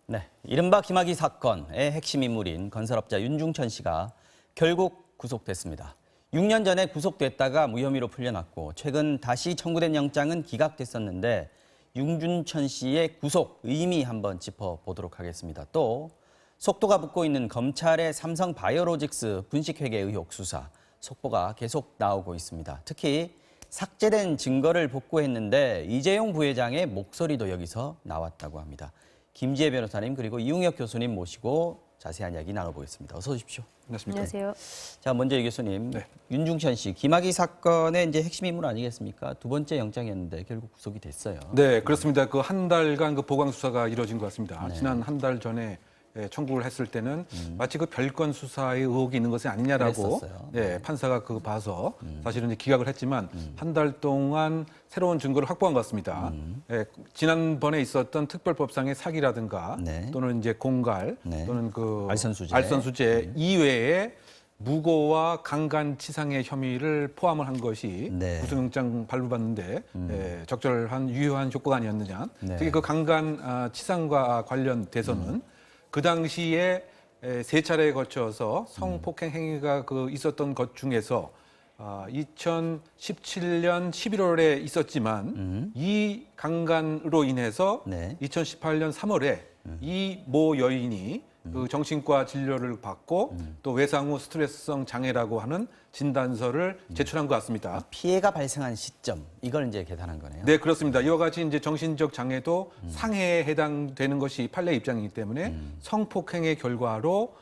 네, 이른바 김학의 사건의 핵심 인물인 건설업자 윤중천 씨가 결국 구속됐습니다. 6년 전에 구속됐다가 무혐의로 풀려났고 최근 다시 청구된 영장은 기각됐었는데 윤중천 씨의 구속 의미 한번 짚어보도록 하겠습니다. 또 속도가 붙고 있는 검찰의 삼성바이오로직스 분식회계 의혹 수사 속보가 계속 나오고 있습니다. 특히 삭제된 증거를 복구했는데 이재용 부회장의 목소리도 여기서 나왔다고 합니다. 김지혜 변호사님 그리고 이웅혁 교수님 모시고 자세한 이야기 나눠보겠습니다. 어서 오십시오. 안녕하십니까. 안녕하세요. 자, 먼저 이 교수님, 네. 윤중천 씨, 김학의 사건의 이제 핵심 인물 아니겠습니까? 두 번째 영장이었는데 결국 구속이 됐어요. 네, 그렇습니다. 그 한 달간 그 보강 수사가 이루어진 것 같습니다. 지난 한 달 전에 청구를 했을 때는 마치 그 별건 수사의 의혹이 있는 것이 아니냐라고 판사가 그 봐서 사실은 이제 기각을 했지만 한 달 동안 새로운 증거를 확보한 것 같습니다. 지난번에 있었던 특별법상의 사기라든가 또는 이제 공갈 또는 그 알선수재 이외에 무고와 강간치상의 혐의를 포함을 한 것이 구속영장 발부받는데 적절한 유효한 효과가 아니었느냐. 특히 그 강간치상과 관련돼서는 그 당시에 세 차례에 거쳐서 성폭행 행위가 그 있었던 것 중에서 2017년 11월에 있었지만 이 강간으로 인해서 2018년 3월에 이 모 여인이 그 정신과 진료를 받고 또 외상 후 스트레스성 장애라고 하는 진단서를 제출한 것 같습니다. 피해가 발생한 시점, 이걸 이제 계산한 거네요. 네, 그렇습니다. 이와 같이 이제 정신적 장애도 상해에 해당되는 것이 판례 입장이기 때문에 성폭행의 결과로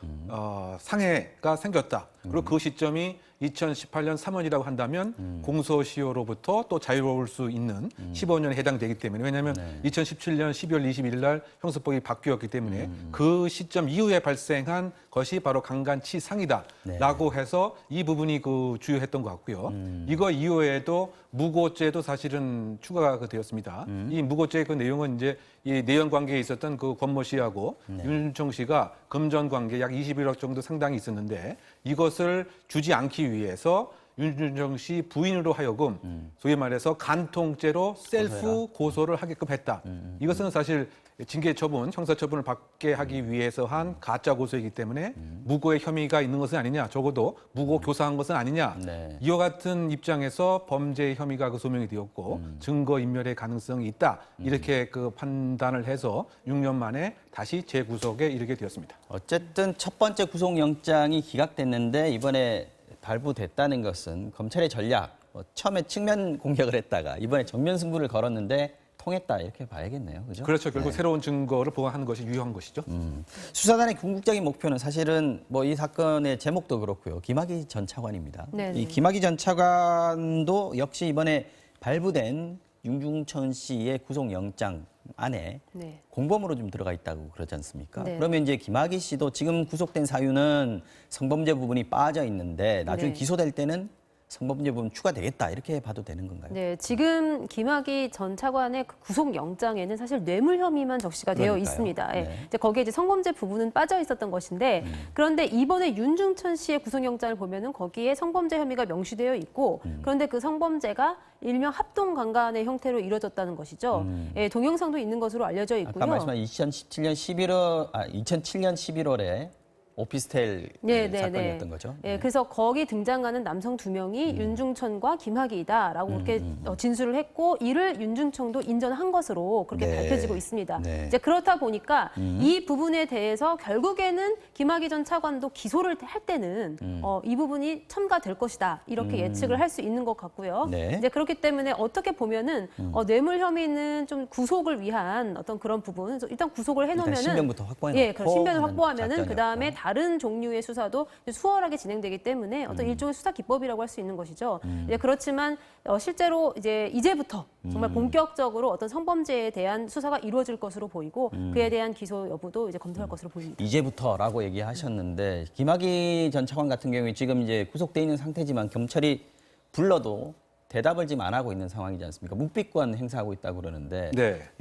상해가 생겼다. 그리고 그 시점이 2018년 3월이라고 한다면 공소시효로부터 또 자유로울 수 있는 15년에 해당되기 때문에 왜냐하면 2017년 12월 21일 날 형사법이 바뀌었기 때문에 그 시점 이후에 발생한 것이 바로 강간치상이다라고 해서 이 부분이 그 주요했던 것 같고요. 이거 이후에도 무고죄도 사실은 추가가 되었습니다. 이 무고죄의 그 내용은 이제 이 내연 관계에 있었던 그 권모 씨하고 윤중천 씨가 금전 관계 약 21억 정도 상당히 있었는데 이것을 주지 않기 위해서 윤중천 씨 부인으로 하여금 소위 말해서 간통죄로 셀프 고소를 하게끔 했다. 이것은 사실 징계 처분, 형사 처분을 받게 하기 위해서 한 가짜 고소이기 때문에 무고의 혐의가 있는 것은 아니냐, 적어도 무고 교사한 것은 아니냐. 이와 같은 입장에서 범죄의 혐의가 그 소명이 되었고 증거 인멸의 가능성이 있다. 이렇게 그 판단을 해서 6년 만에 다시 재구속에 이르게 되었습니다. 어쨌든 첫 번째 구속영장이 기각됐는데 이번에 발부됐다는 것은 검찰의 전략, 처음에 측면 공격을 했다가 이번에 정면 승부를 걸었는데 통했다 이렇게 봐야겠네요. 그죠? 그렇죠. 결국 새로운 증거를 보강하는 것이 유효한 것이죠. 수사단의 궁극적인 목표는 사실은 뭐 이 사건의 제목도 그렇고요. 김학의 전 차관입니다. 이 김학의 전 차관도 역시 이번에 발부된 윤중천 씨의 구속영장 안에 공범으로 좀 들어가 있다고 그러지 않습니까? 그러면 이제 김학의 씨도 지금 구속된 사유는 성범죄 부분이 빠져 있는데 나중에 기소될 때는 성범죄 부분 추가되겠다 이렇게 봐도 되는 건가요? 네, 지금 김학의 전 차관의 그 구속영장에는 사실 뇌물 혐의만 적시가 되어 있습니다. 이제 거기에 이제 성범죄 부분은 빠져 있었던 것인데 그런데 이번에 윤중천 씨의 구속영장을 보면은 거기에 성범죄 혐의가 명시되어 있고 그런데 그 성범죄가 일명 합동 강간의 형태로 이루어졌다는 것이죠. 동영상도 있는 것으로 알려져 있고요. 아까 말씀하신 2007년 11월에 오피스텔 사건이었던 거죠. 그래서 거기 등장하는 남성 두 명이 윤중천과 김학의이다라고 그렇게 진술을 했고 이를 윤중천도 인정한 것으로 그렇게 밝혀지고 있습니다. 이제 그렇다 보니까 이 부분에 대해서 결국에는 김학의 전 차관도 기소를 할 때는 이 부분이 첨가될 것이다 이렇게 예측을 할 수 있는 것 같고요. 이제 그렇기 때문에 어떻게 보면은 뇌물 혐의는 좀 구속을 위한 어떤 그런 부분, 일단 구속을 해놓으면은 신변부터 확보해놓고 신변을 확보하면은 그 다음에 다른 종류의 수사도 수월하게 진행되기 때문에 어떤 일종의 수사 기법이라고 할 수 있는 것이죠. 그렇지만 실제로 이제부터 정말 본격적으로 어떤 성범죄에 대한 수사가 이루어질 것으로 보이고 그에 대한 기소 여부도 이제 검토할 것으로 보입니다. 이제부터라고 얘기하셨는데 김학의 전 차관 같은 경우에 지금 이제 구속돼 있는 상태지만 경찰이 불러도 대답을 지금 안 하고 있는 상황이지 않습니까? 묵비권 행사하고 있다고 그러는데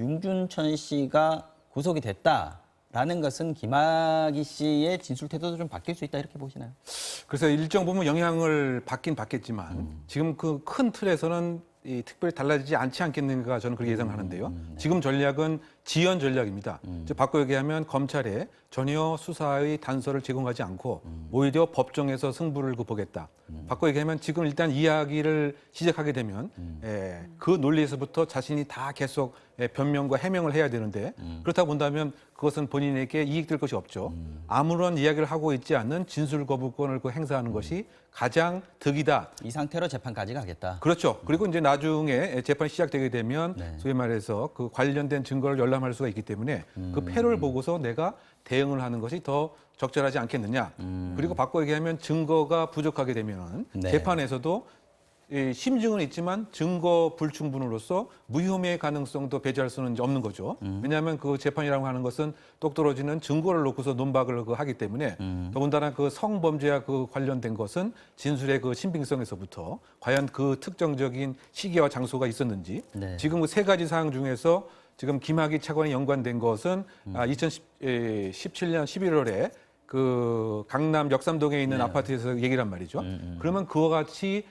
윤중천 씨가 구속이 됐다. 라는 것은 김학의 씨의 진술 태도도 좀 바뀔 수 있다 이렇게 보시나요? 그래서 일정 부분 영향을 받긴 받겠지만 지금 그 큰 틀에서는 특별히 달라지지 않지 않겠는가 저는 그렇게 예상하는데요. 지금 전략은 지연 전략입니다. 즉 바꿔 얘기하면 검찰에 전혀 수사의 단서를 제공하지 않고 오히려 법정에서 승부를 보겠다. 바꿔 얘기하면 지금 일단 이야기를 시작하게 되면 그 논리에서부터 자신이 다 계속 변명과 해명을 해야 되는데 그렇다 본다면 그것은 본인에게 이익될 것이 없죠. 아무런 이야기를 하고 있지 않는 진술 거부권을 행사하는 것이 가장 득이다. 이 상태로 재판까지 가겠다. 그렇죠. 그리고 이제 나중에 재판이 시작되게 되면 소위 말해서 그 관련된 증거를 열람할 수가 있기 때문에 그 패를 보고서 내가 대응을 하는 것이 더 적절하지 않겠느냐. 그리고 바꿔 얘기하면 증거가 부족하게 되면 재판에서도 심증은 있지만 증거 불충분으로서 무혐의 가능성도 배제할 수는 없는 거죠. 왜냐하면 그 재판이라고 하는 것은 똑 떨어지는 증거를 놓고서 논박을 하기 때문에 더군다나 그 성범죄와 그 관련된 것은 진술의 그 신빙성에서부터 과연 그 특정적인 시기와 장소가 있었는지 지금 그 세 가지 사항 중에서 지금 김학의 차관이 연관된 것은 2017년 11월에 그 강남 역삼동에 있는 아파트에서 얘기란 말이죠. 그러면 그와 같이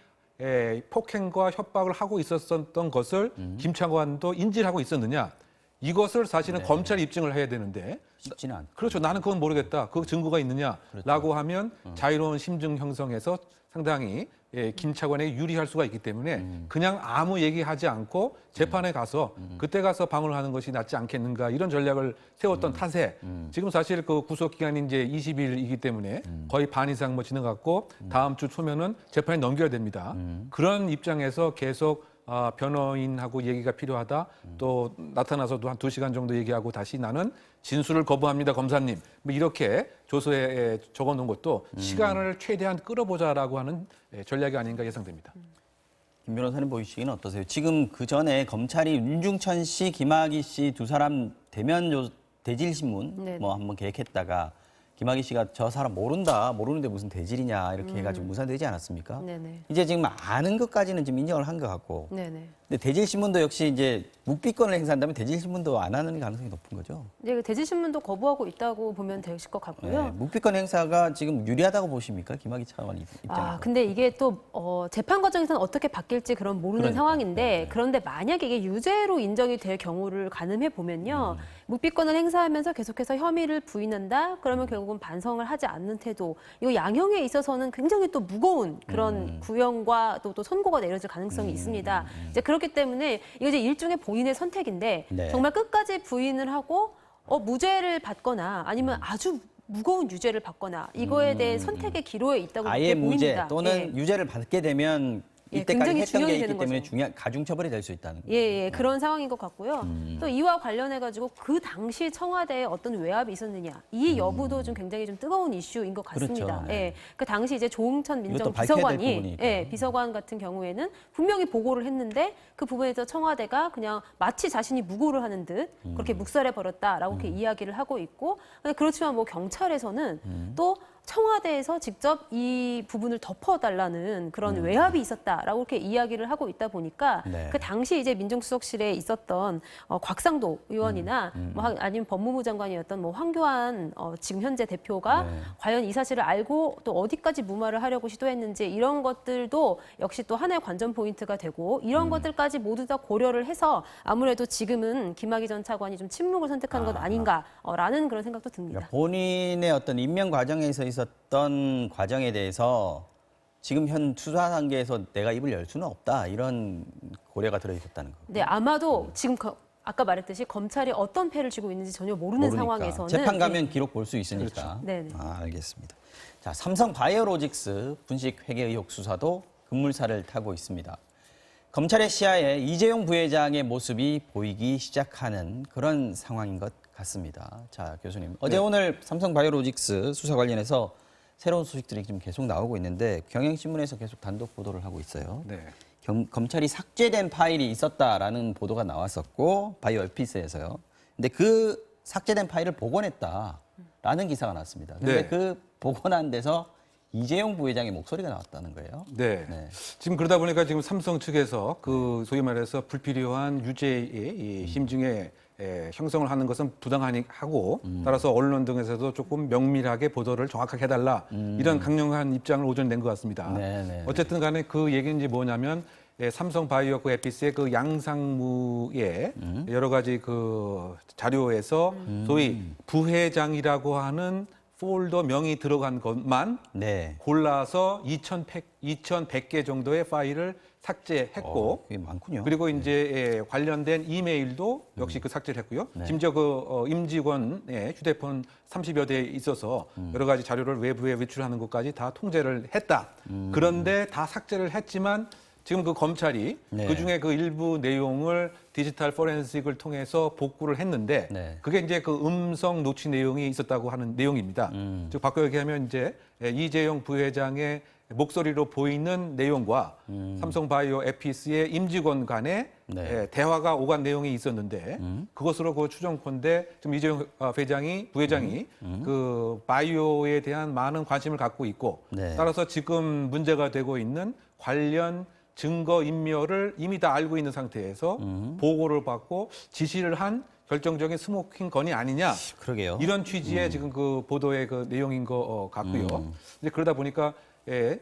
폭행과 협박을 하고 있었던 것을 김 차관도 인지를 하고 있었느냐. 이것을 사실은 검찰이 입증을 해야 되는데 쉽지는 않죠. 그렇죠. 나는 그건 모르겠다. 그 증거가 있느냐라고 하면 자유로운 심증 형성에서 상당히 김 차관에게 유리할 수가 있기 때문에 그냥 아무 얘기하지 않고 재판에 가서 그때 가서 방어를 하는 것이 낫지 않겠는가 이런 전략을 세웠던 탓에 지금 사실 그 구속 기간이 이제 20일이기 때문에 거의 반 이상 뭐 지나갔고 다음 주 초면은 재판이 넘겨야 됩니다. 그런 입장에서 계속 변호인하고 얘기가 필요하다. 또 나타나서도 한 2시간 정도 얘기하고 다시 나는 진술을 거부합니다, 검사님. 뭐 이렇게 조서에 적어놓은 것도 시간을 최대한 끌어보자라고 하는 전략이 아닌가 예상됩니다. 김 변호사님 보시기는 어떠세요? 지금 그 전에 검찰이 윤중천 씨, 김학의 씨 두 사람 대면 대질신문 뭐 한번 계획했다가 김학의 씨가 저 사람 모르는데 무슨 대질이냐 이렇게 해가지고 무산되지 않았습니까? 네네. 이제 지금 아는 것까지는 지금 인정을 한 것 같고. 네네. 근데 대질신문도 역시 이제 묵비권을 행사한다면 대질신문도 안 하는 가능성이 높은 거죠. 이제 그 대질신문도 거부하고 있다고 보면 되실 것 같고요. 네, 묵비권 행사가 지금 유리하다고 보십니까? 김학의 차관 입장에서. 근데 이게 또 재판 과정에서는 어떻게 바뀔지 그런 모르는 상황인데 그런데 만약에 이게 유죄로 인정이 될 경우를 가늠해 보면요. 묵비권을 행사하면서 계속해서 혐의를 부인한다? 그러면 결국은 반성을 하지 않는 태도. 이거 양형에 있어서는 굉장히 또 무거운 그런 구형과 또 선고가 내려질 가능성이 있습니다. 이제 그렇기 때문에 이거 이제 일종의 본인의 선택인데 정말 끝까지 부인을 하고 무죄를 받거나 아니면 아주 무거운 유죄를 받거나 이거에 대해 선택의 기로에 있다고 아예 무죄 보입니다. 또는 유죄를 받게 되면 이때까지 굉장히 했던 게 중요히 있기 되는 때문에 거죠. 중요한 가중처벌이 될 수 있다는 거죠. 그런 상황인 것 같고요. 또 이와 관련해가지고 그 당시 청와대에 어떤 외압이 있었느냐 이 여부도 좀 굉장히 좀 뜨거운 이슈인 것 같습니다. 그렇죠. 그 당시 이제 조응천 이것도 밝혀야 될 민정비서관이 부분이니까. 비서관 같은 경우에는 분명히 보고를 했는데 그 부분에서 청와대가 그냥 마치 자신이 무고를 하는 듯 그렇게 묵살해 버렸다라고 이렇게 이야기를 하고 있고 근데 그렇지만 뭐 경찰에서는 또 청와대에서 직접 이 부분을 덮어달라는 그런 외압이 있었다라고 이렇게 이야기를 하고 있다 보니까 그 당시 이제 민정수석실에 있었던 곽상도 의원이나 뭐 아니면 법무부 장관이었던 뭐 황교안 지금 현재 대표가 과연 이 사실을 알고 또 어디까지 무마를 하려고 시도했는지 이런 것들도 역시 또 하나의 관전 포인트가 되고 이런 것들까지 모두 다 고려를 해서 아무래도 지금은 김학의 전 차관이 좀 침묵을 선택한 것 아닌가라는 그런 생각도 듭니다. 그러니까 본인의 어떤 임명 과정에서 있었던 과정에 대해서 지금 현 수사 단계에서 내가 입을 열 수는 없다 이런 고려가 들어 있었다는 거죠. 네, 아마도 지금 아까 말했듯이 검찰이 어떤 패를 쥐고 있는지 전혀 모르는 모르니까. 상황에서는 재판 가면 기록 볼 수 있으니까. 그렇죠. 네네. 알겠습니다. 자, 삼성 바이오로직스 분식 회계 의혹 수사도 급물살을 타고 있습니다. 검찰의 시야에 이재용 부회장의 모습이 보이기 시작하는 그런 상황인 것 같습니다. 자, 교수님. 어제 오늘 삼성 바이오로직스 수사 관련해서 새로운 소식들이 지금 계속 나오고 있는데 경향신문에서 계속 단독 보도를 하고 있어요. 검찰이 삭제된 파일이 있었다라는 보도가 나왔었고 바이오 얼피스에서요. 근데 그 삭제된 파일을 복원했다라는 기사가 났습니다. 근데 그 복원한 데서 이재용 부회장의 목소리가 나왔다는 거예요. 지금 그러다 보니까 지금 삼성 측에서 그 소위 말해서 불필요한 유죄의 심증에 형성을 하는 것은 부당하고 따라서 언론 등에서도 조금 명밀하게 보도를 정확하게 해달라 이런 강력한 입장을 오전에 낸 것 같습니다. 어쨌든 간에 그 얘기는 이제 뭐냐면 삼성바이오하고 에피스의 그 양상무의 여러 가지 그 자료에서 소위 부회장이라고 하는 폴더 명이 들어간 것만 네. 골라서 2,100개 정도의 파일을 삭제했고, 꽤 많군요. 그리고 이제 관련된 이메일도 역시 그 삭제를 했고요. 네. 심지어 그 임직원의 휴대폰 30여 대에 있어서 여러 가지 자료를 외부에 외출하는 것까지 다 통제를 했다. 그런데 다 삭제를 했지만 지금 그 검찰이 네. 그중에 그 일부 내용을 디지털 포렌식을 통해서 복구를 했는데 네. 그게 이제 그 음성 녹취 내용이 있었다고 하는 내용입니다. 즉 바꿔 얘기하면 이제 이재용 부회장의 목소리로 보이는 내용과 삼성바이오 에피스의 임직원 간의 네. 대화가 오간 내용이 있었는데 그것으로 그 추정컨대 좀 이재용 부회장이 그 바이오에 대한 많은 관심을 갖고 있고 네. 따라서 지금 문제가 되고 있는 관련 증거 인멸을 이미 다 알고 있는 상태에서 보고를 받고 지시를 한 결정적인 스모킹 건이 아니냐 그러게요. 이런 취지의 지금 그 보도의 그 내용인 것 같고요. 이제 그러다 보니까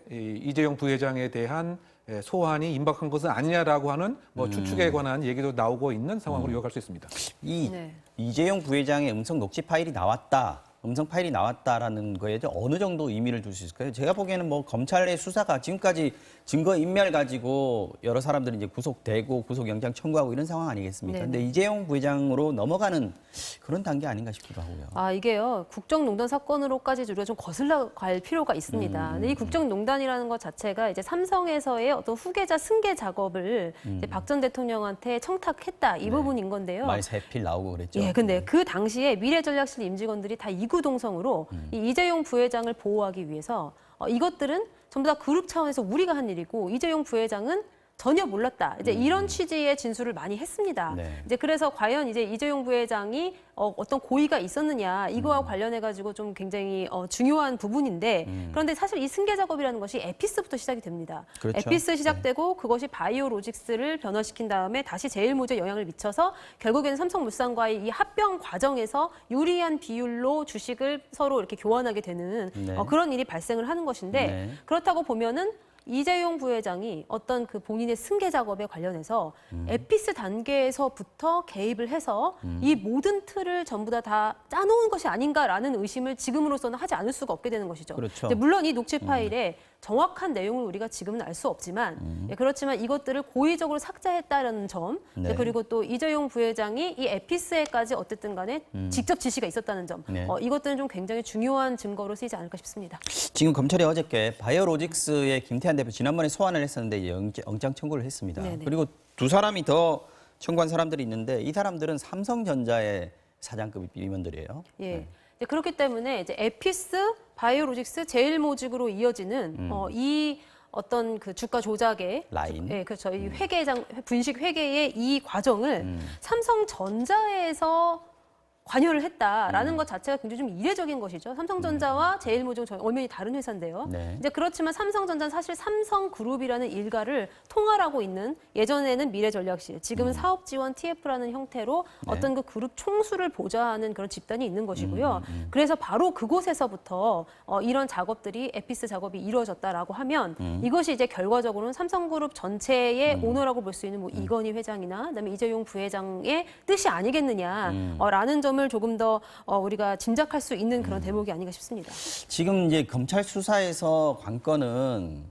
이재용 부회장에 대한 소환이 임박한 것은 아니냐라고 하는 뭐 추측에 관한 얘기도 나오고 있는 상황으로 이어갈 수 있습니다. 네. 이재용 부회장의 음성 녹취 파일이 나왔다. 음성 파일이 나왔다라는 거에 어느 정도 의미를 둘 수 있을까요? 제가 보기에는 뭐 검찰의 수사가 지금까지 증거 인멸 가지고 여러 사람들이 이제 구속되고 구속영장 청구하고 이런 상황 아니겠습니까? 네네. 근데 이재용 부회장으로 넘어가는 그런 단계 아닌가 싶기도 하고요. 아, 이게요. 국정농단 사건으로까지 우리가 좀 거슬러 갈 필요가 있습니다. 근데 이 국정농단이라는 것 자체가 이제 삼성에서의 어떤 후계자 승계 작업을 이제 박 전 대통령한테 청탁했다. 이 부분인 건데요. 말 세필 나오고 그랬죠. 예, 근데 그 당시에 미래전략실 임직원들이 다 이구동성으로 이 이재용 부회장을 보호하기 위해서 이것들은 전부 다 그룹 차원에서 우리가 한 일이고 이재용 부회장은 전혀 몰랐다. 이제 이런 취지의 진술을 많이 했습니다. 네. 이제 그래서 과연 이제 이재용 부회장이 어떤 고의가 있었느냐 이거와 관련해 가지고 좀 굉장히 중요한 부분인데 그런데 사실 이 승계 작업이라는 것이 에피스부터 시작이 됩니다. 그렇죠. 에피스 시작되고 그것이 바이오로직스를 변화시킨 다음에 다시 제일모직에 영향을 미쳐서 결국에는 삼성물산과의 이 합병 과정에서 유리한 비율로 주식을 서로 이렇게 교환하게 되는 네. 그런 일이 발생을 하는 것인데 네. 그렇다고 보면은 이재용 부회장이 어떤 그 본인의 승계 작업에 관련해서 에피스 단계에서부터 개입을 해서 이 모든 틀을 전부 다 짜놓은 것이 아닌가라는 의심을 지금으로서는 하지 않을 수가 없게 되는 것이죠. 그렇죠. 근데 물론 이 녹취 파일에 정확한 내용을 우리가 지금은 알 수 없지만 예, 그렇지만 이것들을 고의적으로 삭제했다는 점 네. 그리고 또 이재용 부회장이 이 에피스에까지 어쨌든 간에 직접 지시가 있었다는 점 네. 이것들은 좀 굉장히 중요한 증거로 쓰이지 않을까 싶습니다. 지금 검찰이 어저께 바이오로직스의 김태한 대표 지난번에 소환을 했었는데 이제 영장 청구를 했습니다. 네네. 그리고 두 사람이 더 청구한 사람들이 있는데 이 사람들은 삼성전자의 사장급 임원들이에요. 예. 이제 그렇기 때문에 이제 에피스, 바이오로직스, 제일모직으로 이어지는 이 어떤 그 주가 조작의 라인. 예, 그렇죠. 이 회계장 분식 회계의 이 과정을 삼성전자에서 관여를 했다라는 것 자체가 굉장히 좀 이례적인 것이죠. 삼성전자와 제일모직은 엄연히 다른 회사인데요. 네. 이제 그렇지만 삼성전자는 사실 삼성그룹이라는 일가를 통할하고 있는 예전에는 미래전략실, 지금은 사업지원 TF라는 형태로 네. 어떤 그 그룹 총수를 보좌하는 그런 집단이 있는 것이고요. 그래서 바로 그곳에서부터 이런 작업들이 에피스 작업이 이루어졌다라고 하면 이것이 이제 결과적으로는 삼성그룹 전체의 오너라고 볼 수 있는 뭐 이건희 회장이나 그다음에 이재용 부회장의 뜻이 아니겠느냐라는 점을 조금 더 우리가 짐작할 수 있는 그런 대목이 아닌가 싶습니다. 지금 이제 검찰 수사에서 관건은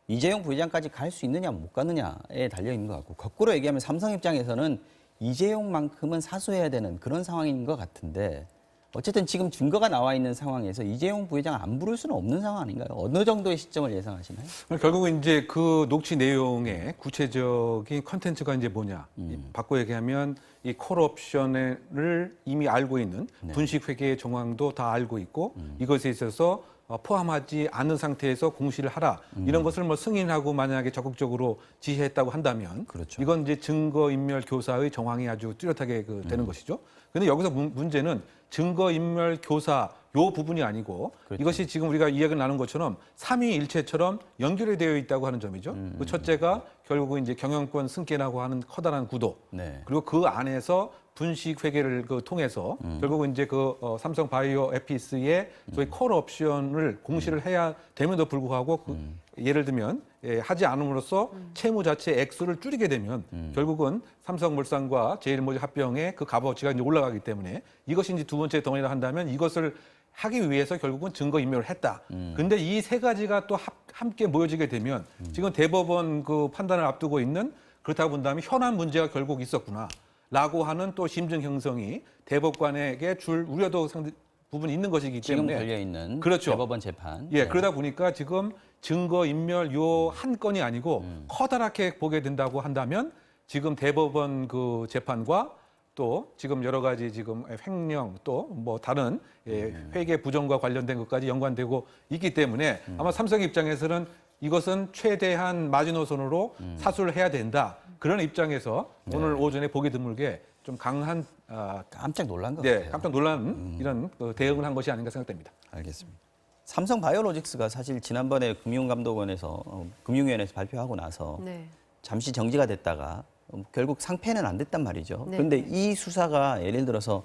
이재용 부회장까지 갈 수 있느냐 못 가느냐에 달려 있는 것 같고 거꾸로 얘기하면 삼성 입장에서는 이재용만큼은 사수해야 되는 그런 상황인 것 같은데 어쨌든 지금 증거가 나와 있는 상황에서 이재용 부회장 안 부를 수는 없는 상황 아닌가요? 어느 정도의 시점을 예상하시나요? 결국은 이제 그 녹취 내용의 구체적인 컨텐츠가 이제 뭐냐. 바꿔 얘기하면 이 콜옵션을 이미 알고 있는 분식 회계의 정황도 다 알고 있고 이것에 있어서 포함하지 않은 상태에서 공시를 하라. 이런 것을 뭐 승인하고 만약에 적극적으로 지시했다고 한다면 그렇죠. 이건 이제 증거인멸 교사의 정황이 아주 뚜렷하게 되는 것이죠. 근데 여기서 문제는 증거인멸 교사 요 부분이 아니고 그렇죠. 이것이 지금 우리가 이야기를 나눈 것처럼 삼위일체처럼 연결이 되어 있다고 하는 점이죠. 그 첫째가 결국은 이제 경영권 승계라고 하는 커다란 구도. 네. 그리고 그 안에서 분식 회계를 통해서 결국은 이제 삼성 바이오 에피스의 소위 콜 옵션을 공시를 해야 됨에도 불구하고 예를 들면 하지 않음으로써 채무 자체 액수를 줄이게 되면 결국은 삼성물산과 제일모직 합병의 그 값어치가 이제 올라가기 때문에 이것이 이제 두 번째 덩어리라 한다면 이것을 하기 위해서 결국은 증거인멸을 했다. 근데 이 세 가지가 또 함께 모여지게 되면 지금 대법원 그 판단을 앞두고 있는 그렇다고 본다면 현안 문제가 결국 있었구나라고 하는 또 심증 형성이 대법관에게 줄 우려도 부분이 있는 것이기 지금 때문에 걸려 있는 그렇죠. 대법원 재판. 예, 그러다 보니까 지금 증거인멸 요 한 건이 아니고 커다랗게 보게 된다고 한다면 지금 대법원 그 재판과 또 지금 여러 가지 지금 횡령 또 뭐 다른 회계 부정과 관련된 것까지 연관되고 있기 때문에 아마 삼성 입장에서는 이것은 최대한 마지노선으로 사수를 해야 된다. 그런 입장에서 오늘 오전에 보기 드물게 좀 강한 깜짝 놀란 것 네, 같아요. 깜짝 놀란 이런 대응을 한 것이 아닌가 생각됩니다. 알겠습니다. 삼성 바이오로직스가 사실 지난번에 금융감독원에서 금융위원회에서 발표하고 나서 네. 잠시 정지가 됐다가 결국 상패는 안 됐단 말이죠. 네. 그런데 이 수사가 예를 들어서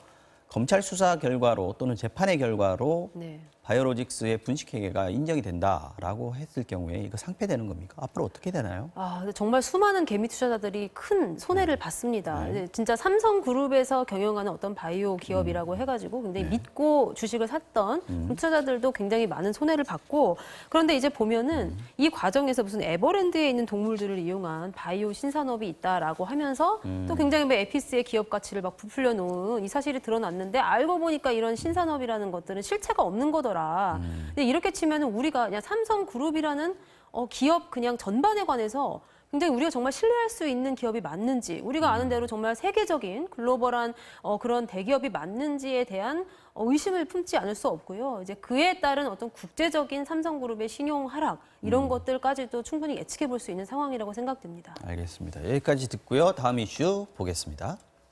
검찰 수사 결과로 또는 재판의 결과로 네. 바이오로직스의 분식회계가 인정이 된다라고 했을 경우에 이거 상패되는 겁니까? 앞으로 어떻게 되나요? 근데 정말 수많은 개미 투자자들이 큰 손해를 봤습니다. 이제 진짜 삼성그룹에서 경영하는 어떤 바이오 기업이라고 해가지고 굉장히 믿고 주식을 샀던 투자자들도 굉장히 많은 손해를 봤고, 그런데 이제 보면은 이 과정에서 무슨 에버랜드에 있는 동물들을 이용한 바이오 신산업이 있다라고 하면서 또 굉장히 뭐 에피스의 기업 가치를 막 부풀려 놓은 이 사실이 드러났는데, 알고 보니까 이런 신산업이라는 것들은 실체가 없는 거더라. 근데 이렇게 치면은 우리가 그냥 삼성그룹이라는 기업 그냥 전반에 관해서 굉장히 우리가 정말 신뢰할 수 있는 기업이 맞는지, 우리가 아는 대로 정말 세계적인 글로벌한 그런 대기업이 맞는지에 대한 의심을 품지 않을 수 없고요. 이제 그에 따른 어떤 국제적인 삼성그룹의 신용 하락 이런 것들까지도 충분히 예측해 볼 수 있는 상황이라고 생각됩니다. 알겠습니다. 여기까지 듣고요. 다음 이슈 보겠습니다.